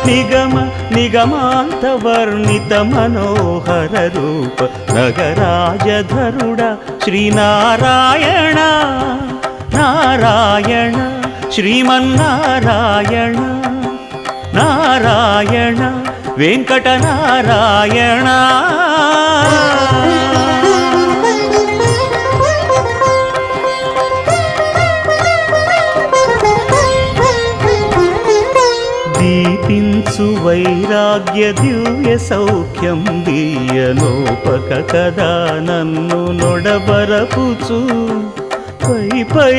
నిగమ నిగమాంత వర్ణిత మనోహర రూప నగరాజధరుడ శ్రీనారాయణ నారాయణ శ్రీమన్నారాయణ నారాయణ వెంకటనారాయణ. దీపించు వైరాగ్య దివ్య సౌఖ్యం దీయనోపక కదా నన్ను నొడబరపుచు పై పై